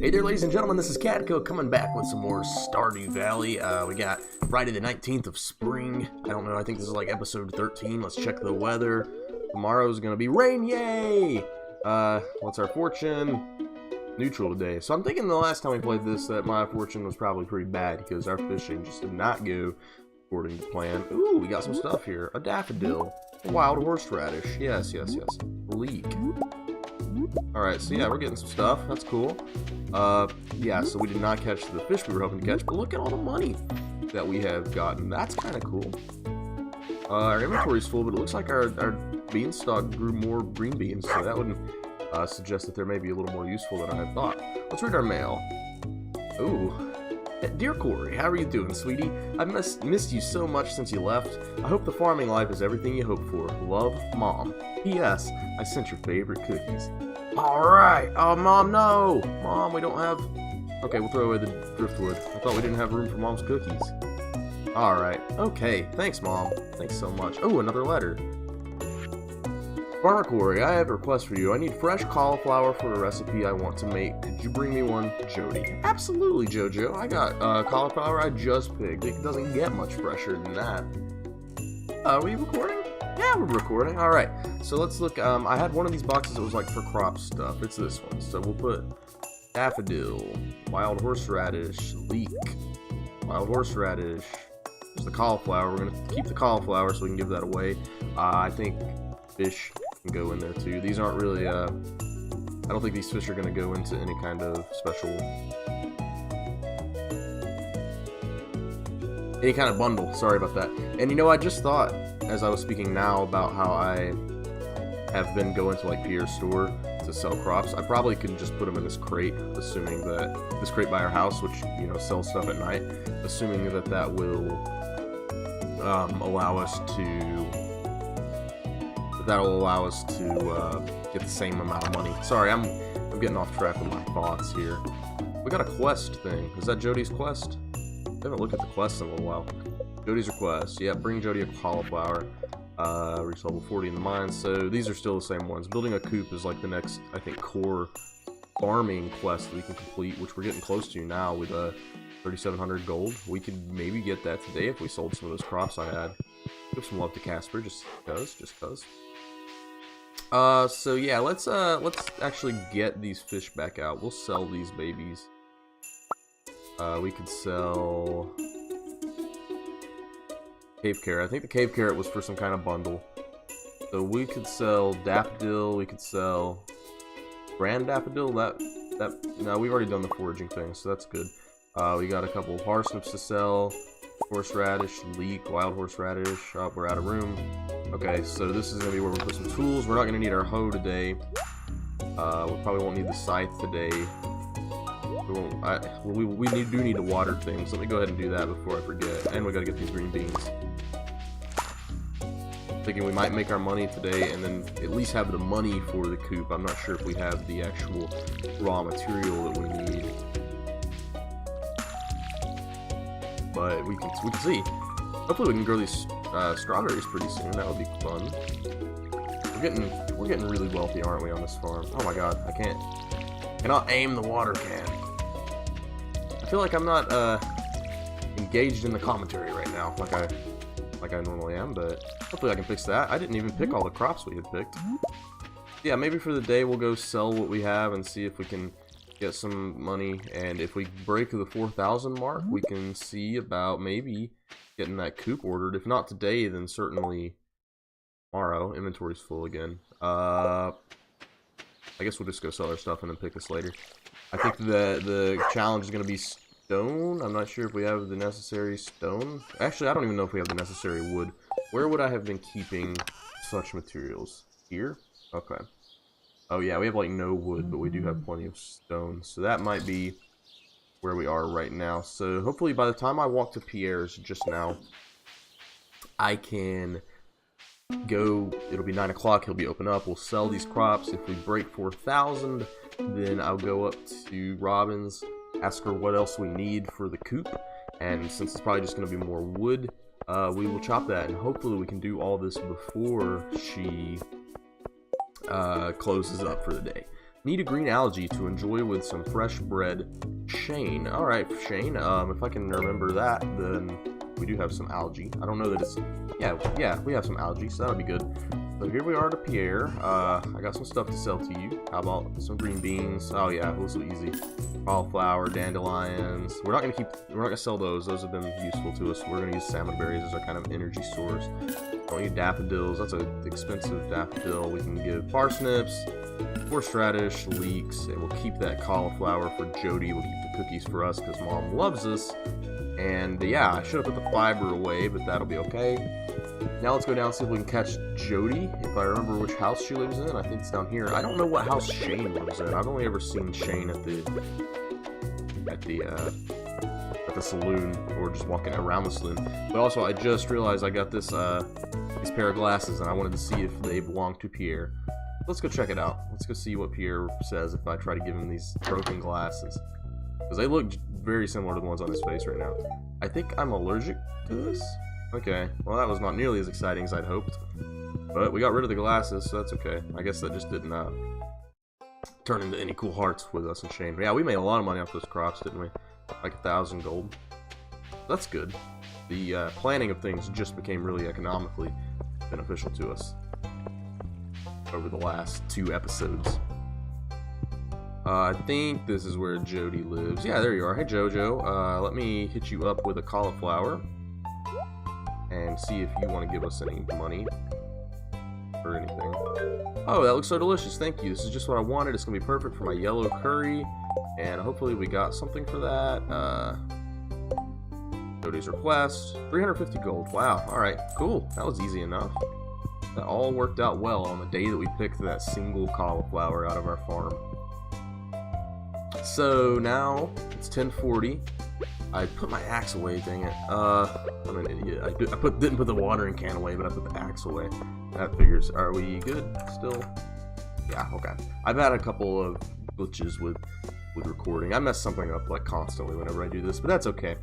Hey there, ladies and gentlemen, this is Cadco coming back with some more Stardew Valley. We got Friday the 19th of spring. I don't know, I think this is like episode 13. Let's check the weather. Tomorrow's gonna be rain, yay! What's our fortune? Neutral today. So I'm thinking the last time we played this that my fortune was probably pretty bad because our fishing just did not go according to plan. Ooh, we got some stuff here. A daffodil. A wild horseradish. Yes. Leek. Alright, so yeah, we're getting some stuff. That's cool. Yeah, so we did not catch the fish we were hoping to catch, but look at all the money that we have gotten. That's kind of cool. Our inventory's full, but it looks like our beanstalk grew more green beans, so that would suggest that they may be a little more useful than I had thought. Let's read our mail. Ooh. Dear Corey, how are you doing, sweetie? I've missed you so much since you left. I hope the farming life is everything you hope for. Love, Mom. P.S. I sent your favorite cookies. Alright! Oh, Mom, no! Mom, we don't have... Okay, we'll throw away the driftwood. I thought we didn't have room for Mom's cookies. Alright. Okay. Thanks, Mom. Thanks so much. Oh, another letter. Farmer Corey, I have a request for you. I need fresh cauliflower for a recipe I want to make. Could you bring me one? Jody. Absolutely, Jojo. I got cauliflower I just picked. It doesn't get much fresher than that. Are we recording? Yeah, we're recording. Alright. So let's look. I had one of these boxes that was like for crop stuff. It's this one. So we'll put daffodil, wild horseradish, leek, wild horseradish. There's the cauliflower. We're going to keep the cauliflower so we can give that away. I think fish can go in there too. These aren't really, I don't think these fish are going to go into any kind of special, any kind of bundle. Sorry about that. And you know, I just thought, as I was speaking now, about how I have been going to like Pierre's store to sell crops. I probably could just put them in this crate, assuming that, this crate by our house, which, you know, sells stuff at night, assuming that that will allow us to, that'll allow us to get the same amount of money. Sorry, I'm getting off track with my thoughts here. We got a quest thing. Is that Jody's quest? I haven't looked at the quest in a little while. Jody's request. Yeah, bring Jody a cauliflower. Reach level 40 in the mine. So these are still the same ones. Building a coop is like the next, I think, core farming quest that we can complete, which we're getting close to now with 3,700 gold. We could maybe get that today if we sold some of those crops I had. Give some love to Casper, just cause. So yeah, let's actually get these fish back out. We'll sell these babies. We could sell cave carrot. I think the cave carrot was for some kind of bundle. So we could sell daffodil. We could sell grand daffodil. No, we've already done the foraging thing, so that's good. We got a couple of parsnips to sell. Horseradish, leek, wild horseradish. Oh, we're out of room. Okay, so this is gonna be where we put some tools. We're not gonna need our hoe today. We probably won't need the scythe today. We do need to water things. Let me go ahead and do that before I forget. And we gotta get these green beans. Thinking we might make our money today and then at least have the money for the coop. I'm not sure if we have the actual raw material that we need. But we can see. Hopefully we can grow these strawberries pretty soon. That would be fun. We're getting really wealthy, aren't we, on this farm? Oh my god, I cannot aim the water can. I feel like I'm not engaged in the commentary right now, like I normally am, but hopefully I can fix that. I didn't even pick all the crops we had picked. Yeah, maybe for the day we'll go sell what we have and see if we can get some money, and if we break the 4,000 mark, we can see about maybe getting that coop ordered. If not today, then certainly tomorrow. Inventory's full again. I guess we'll just go sell our stuff and then pick this later. I think the challenge is going to be stone. I'm not sure if we have the necessary stone. Actually, I don't even know if we have the necessary wood. Where would I have been keeping such materials? Here? Okay. Oh yeah, we have like no wood, but we do have plenty of stone. So that might be where we are right now. So hopefully by the time I walk to Pierre's just now, I can go, it'll be 9 o'clock, he'll be open up, we'll sell these crops. If we break 4,000, then I'll go up to Robin's, ask her what else we need for the coop, and since it's probably just going to be more wood, we will chop that, and hopefully we can do all this before she closes up for the day. Need a green algae to enjoy with some fresh bread. Shane. Alright, Shane. If I can remember that, then we do have some algae. I don't know that it's... Yeah, we have some algae, so that'll be good. So here we are to Pierre. I got some stuff to sell to you. How about some green beans? Oh yeah, those are easy. Cauliflower, dandelions. We're not gonna sell those. Those have been useful to us. We're gonna use salmon berries as our kind of energy source. Don't need daffodils. That's an expensive daffodil. We can give parsnips, horseradish, leeks, and we'll keep that cauliflower for Jody. We'll keep the cookies for us because Mom loves us. And yeah, I should have put the fiber away, but that'll be okay. Now let's go down and see if we can catch Jody. If I remember which house she lives in, I think it's down here. I don't know what house Shane lives in. I've only ever seen Shane at the saloon, or just walking around the saloon. But also, I just realized I got this these pair of glasses, and I wanted to see if they belong to Pierre. Let's go check it out. Let's go see what Pierre says if I try to give him these broken glasses, because they look very similar to the ones on his face right now. I think I'm allergic to this. Okay, well that was not nearly as exciting as I'd hoped, but we got rid of the glasses, so that's okay. I guess that just didn't turn into any cool hearts with us and Shane. But yeah, we made a lot of money off those crops, didn't we? Like 1,000 gold. That's good. The planning of things just became really economically beneficial to us over the last 2 episodes. I think this is where Jody lives. Yeah, there you are. Hey Jojo, let me hit you up with a cauliflower and see if you want to give us any money or anything. Oh, that looks so delicious. Thank you. This is just what I wanted. It's gonna be perfect for my yellow curry, and hopefully we got something for that. Jody's request, 350 gold. Wow. All right, cool. That was easy enough. That all worked out well on the day that we picked that single cauliflower out of our farm. So now it's 10:40. I put my axe away, dang it. I'm an idiot. I didn't put the watering can away, but I put the axe away. That figures. Are we good still? Yeah, okay. I've had a couple of glitches with recording. I mess something up like constantly whenever I do this, but that's okay.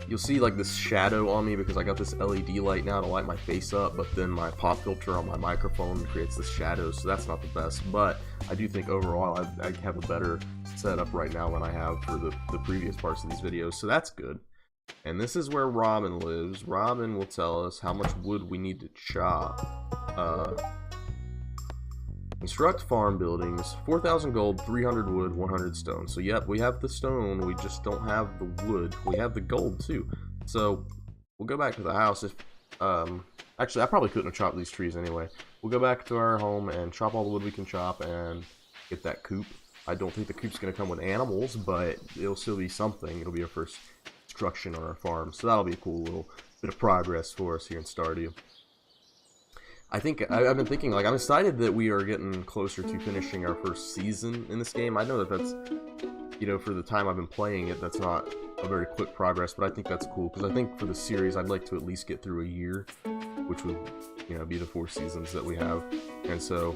You'll see like this shadow on me because I got this LED light now to light my face up, but then my pop filter on my microphone creates this shadow, so that's not the best. But I do think overall I have a better setup right now than I have for the previous parts of these videos, so that's good. And this is where Robin lives. Robin will tell us how much wood we need to chop. Construct farm buildings, 4,000 gold, 300 wood, 100 stone. So yep, we have the stone, we just don't have the wood. We have the gold too. So we'll go back to the house. If actually, I probably couldn't have chopped these trees anyway. We'll go back to our home and chop all the wood we can chop and get that coop. I don't think the coop's going to come with animals, but it'll still be something. It'll be our first construction on our farm. So that'll be a cool little bit of progress for us here in Stardew. I think I've been thinking, like, I'm excited that we are getting closer to finishing our first season in this game. I know that that's, you know, for the time I've been playing it, that's not a very quick progress, but I think that's cool, because I think for the series I'd like to at least get through a year, which would, you know, be the 4 seasons that we have, and so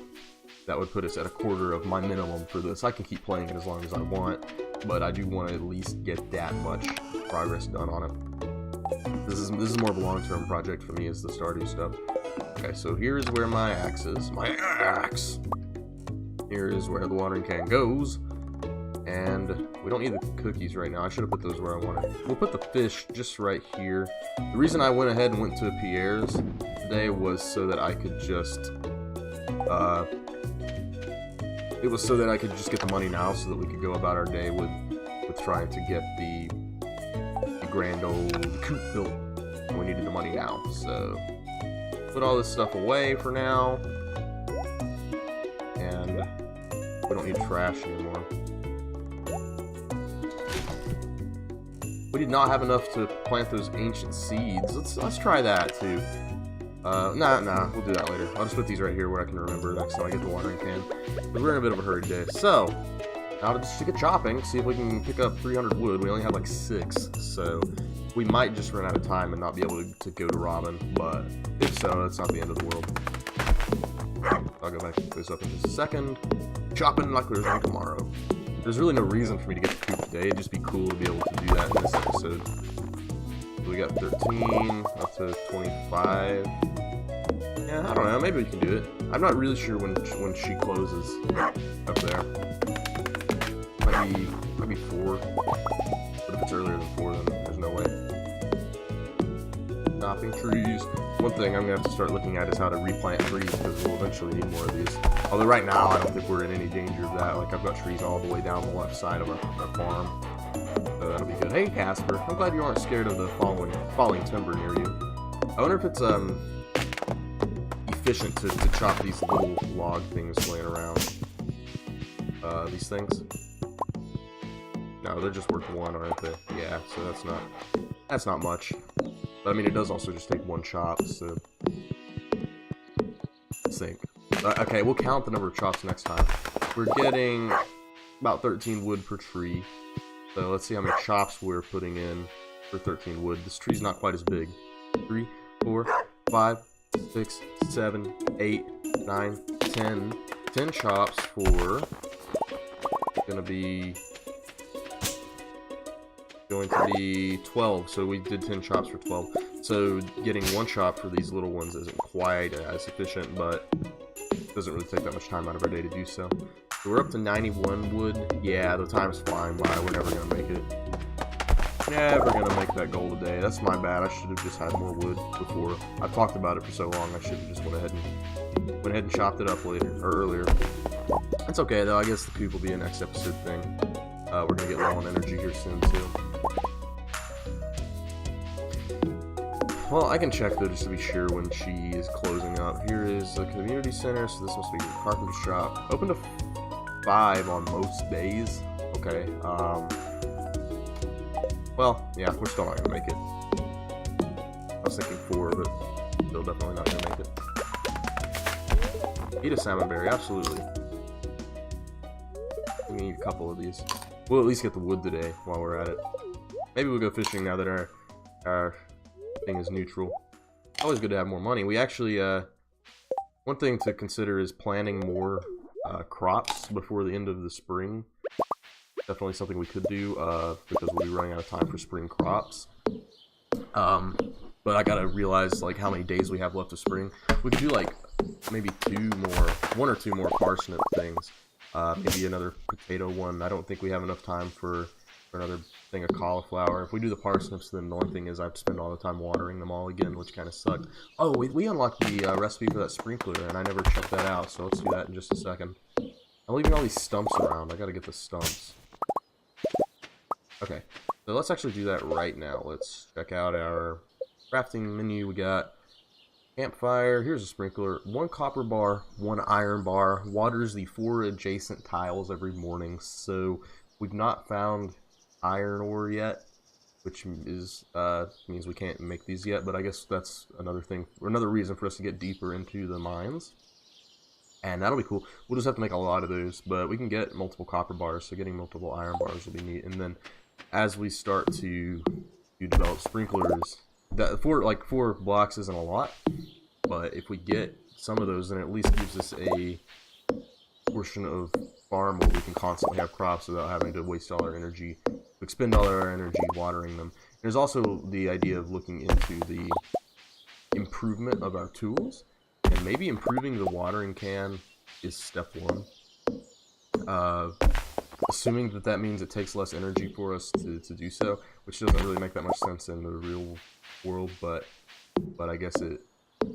that would put us at a quarter of my minimum for this. I can keep playing it as long as I want, but I do want to at least get that much progress done on it. This is more of a long-term project for me, is the Stardew stuff. Okay, so here's where my axe is. My axe! Here is where the watering can goes. And we don't need the cookies right now. I should have put those where I wanted. We'll put the fish just right here. The reason I went ahead and went to Pierre's today was so that I could just... it was so that I could just get the money now so that we could go about our day with trying to get the grand old coop built. And we needed the money now, so... Put all this stuff away for now, and we don't need trash anymore. We did not have enough to plant those ancient seeds. Let's try that too. Nah, we'll do that later. I'll just put these right here where I can remember next time I get the watering can. But we're in a bit of a hurry today, so now to just get chopping. See if we can pick up 300 wood. We only have like 6, so. We might just run out of time and not be able to go to Robin, but if so, that's not the end of the world. I'll go back and pick this up in just a second. Chopping like there's no tomorrow. There's really no reason for me to get the coop today. It'd just be cool to be able to do that in this episode. So we got 13 up to 25. Yeah, I don't know. Maybe we can do it. I'm not really sure when she closes up there. Might be 4. But if it's earlier than 4, then there's no way. Chopping trees. One thing I'm gonna have to start looking at is how to replant trees, because we'll eventually need more of these. Although right now I don't think we're in any danger of that. Like, I've got trees all the way down the left side of our farm, so that'll be good. Hey Casper, I'm glad you aren't scared of the falling timber near you. I wonder if it's efficient to chop these little log things laying around. These things. No, they're just worth 1, aren't they? Yeah, so that's not much. But I mean, it does also just take 1 chop, so let's think. Okay, we'll count the number of chops next time. We're getting about 13 wood per tree. So let's see how many chops we're putting in for 13 wood. This tree's not quite as big. 3, 4, 5, 6, 7, 8, 9, 10. 10 chops for going to be 12. So we did 10 chops for 12. So getting 1 chop for these little ones isn't quite as efficient, but it doesn't really take that much time out of our day to do so. So we're up to 91 wood. Yeah, the time's flying by. We're never going to make it. Never going to make that goal today. That's my bad. I should have just had more wood before. I've talked about it for so long. I should have just went ahead and chopped it up later, or earlier. That's okay, though. I guess the coop will be a next episode thing. We're going to get low on energy here soon, too. Well, I can check, though, just to be sure when she is closing up. Here is the community center, so this must be the carpenter's shop. Open to 5 on most days. Okay, well, yeah, we're still not going to make it. I was thinking 4, but still definitely not going to make it. Eat a salmon berry, absolutely. We need a couple of these. We'll at least get the wood today while we're at it. Maybe we'll go fishing now that our thing is neutral. Always good to have more money. We actually, one thing to consider is planting more crops before the end of the spring. Definitely something we could do, because we'll be running out of time for spring crops. But I gotta realize, like, how many days we have left of spring. We could do, like, maybe 1 or 2 more parsnip things. Maybe another potato one. I don't think we have enough time for another thing of cauliflower. If we do the parsnips, then the only thing is I have to spend all the time watering them all again, which kind of sucked. Oh, we unlocked the recipe for that sprinkler, and I never checked that out, so let's do that in just a second. I'm leaving all these stumps around. I gotta get the stumps. Okay, so let's actually do that right now. Let's check out our crafting menu. We got campfire. Here's a sprinkler. 1 copper bar, 1 iron bar. Waters the 4 adjacent tiles every morning. So we've not found iron ore yet, which is means we can't make these yet. But I guess that's another thing, or another reason for us to get deeper into the mines. And that'll be cool. We'll just have to make a lot of those, but we can get multiple copper bars, so getting multiple iron bars will be neat. And then as we start to develop sprinklers, that 4 blocks isn't a lot, but if we get some of those, then it at least gives us a portion of farm where we can constantly have crops without having to waste all our energy, expend all our energy watering them. There's also the idea of looking into the improvement of our tools, and maybe improving the watering can is step 1. Assuming that means it takes less energy for us to do so, which doesn't really make that much sense in the real world, but I guess it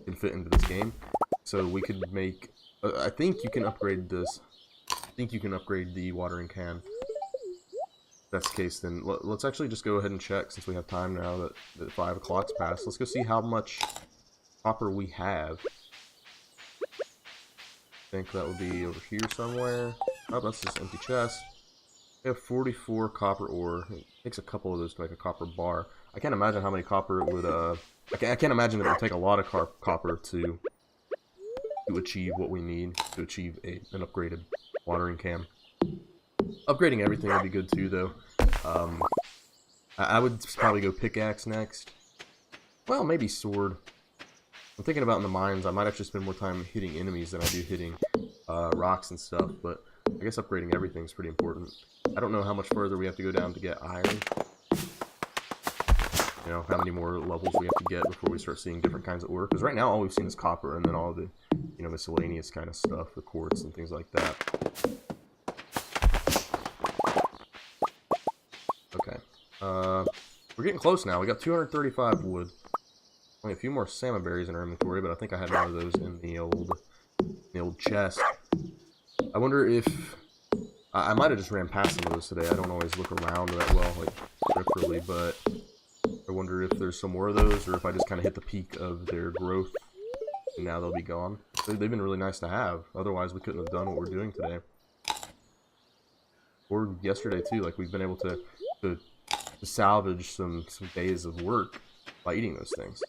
can fit into this game. So we could make, I think you can upgrade this. I think you can upgrade the watering can. If that's the case, then let's actually just go ahead and check, since we have time now that 5 o'clock's passed. Let's go see how much copper we have. I think that would be over here somewhere. Oh, that's this empty chest. We have 44 copper ore. It takes a couple of those to make a copper bar. I can't imagine how many copper it would, I can't imagine that it would take a lot of copper to achieve what we need to achieve an upgraded watering can. Upgrading everything would be good too, though. I would probably go pickaxe next. Well, maybe sword. I'm thinking about in the mines, I might actually spend more time hitting enemies than I do hitting rocks and stuff, but I guess upgrading everything is pretty important. I don't know how much further we have to go down to get iron. you know, how many more levels we have to get before we start seeing different kinds of ore. Because right now all we've seen is copper, and then all the, you know, miscellaneous kind of stuff, the quartz and things like that. Okay. We're getting close now. We got 235 wood. Only a few more salmon berries in our inventory, but I think I had one of those in the old chest. I wonder if I might have just ran past some of those today. I don't always look around that well, like peripherally, but I wonder if there's some more of those, or if I just kind of hit the peak of their growth and now they'll be gone. They've been really nice to have. Otherwise, we couldn't have done what we're doing today. Or yesterday too. Like, we've been able to salvage some days of work by eating those things.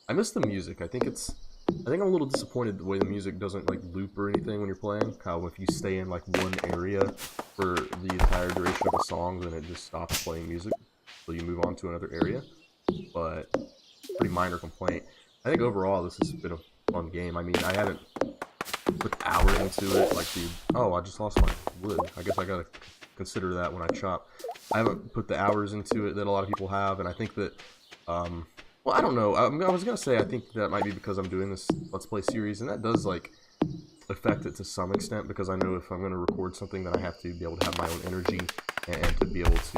I miss the music. I think I'm a little disappointed the way the music doesn't like loop or anything when you're playing. How if you stay in like one area for the entire duration of a song, then it just stops playing music, so you move on to another area. But pretty minor complaint. I think overall this has been a fun game. I mean, I haven't put hours into it. Like I just lost my wood. I guess I gotta consider that when I chop. I haven't put the hours into it that a lot of people have, and I think that well, I don't know. I was gonna say I think that might be because I'm doing this Let's Play series, and that does like affect it to some extent, because I know if I'm gonna record something, then I have to be able to have my own energy and to be able to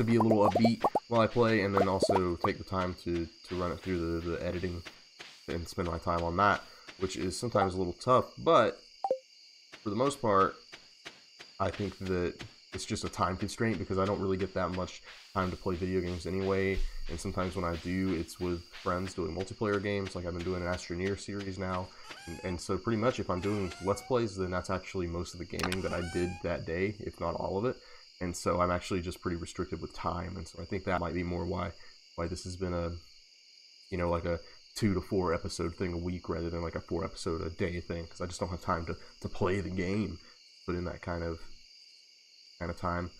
be a little upbeat while I play, and then also take the time to run it through the editing and spend my time on that, which is sometimes a little tough. But for the most part, I think that it's just a time constraint, because I don't really get that much time to play video games anyway, and sometimes when I do, it's with friends doing multiplayer games. Like I've been doing an Astroneer series now, and so pretty much if I'm doing Let's Plays, then that's actually most of the gaming that I did that day, if not all of it, and so I'm actually just pretty restricted with time, and so I think that might be more why this has been a, you know, like a 2 to 4 episode thing a week rather than like a 4 episode a day thing, because I just don't have time to play the game, put in that kind of time.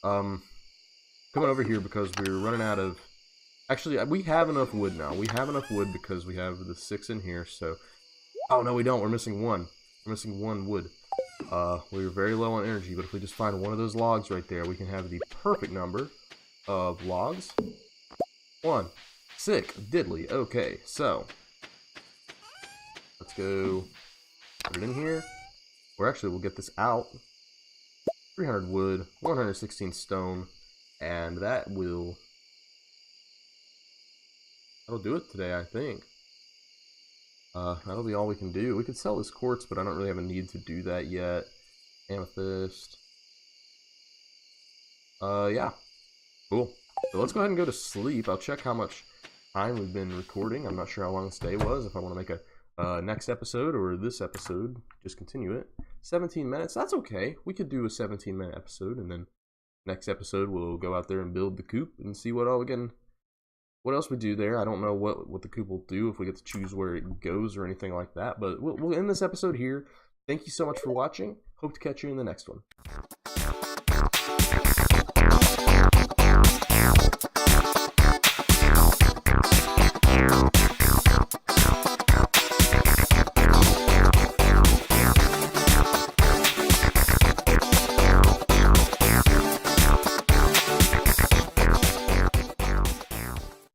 Coming over here because we're running out of... Actually, we have enough wood now. We have enough wood because we have the 6 in here, so... Oh, no, we don't. We're missing one. We're missing 1 wood. We were very low on energy, but if we just find one of those logs right there, we can have the perfect number of logs. 1. Sick. Diddly. Okay, so... Let's go... Put it in here. Or actually, we'll get this out. 300 wood, 116 stone, and that'll do it today, I think. That'll be all we can do. We could sell this quartz, but I don't really have a need to do that yet. Amethyst. Yeah. Cool. So let's go ahead and go to sleep. I'll check how much time we've been recording. I'm not sure how long this day was. If I want to make a next episode or this episode, just continue it. 17 minutes, that's okay. We could do a 17-minute episode, and then next episode we'll go out there and build the coop and see what else we do there. I don't know what the coop will do, if we get to choose where it goes or anything like that, but we'll end this episode here. Thank you so much for watching. Hope to catch you in the next one.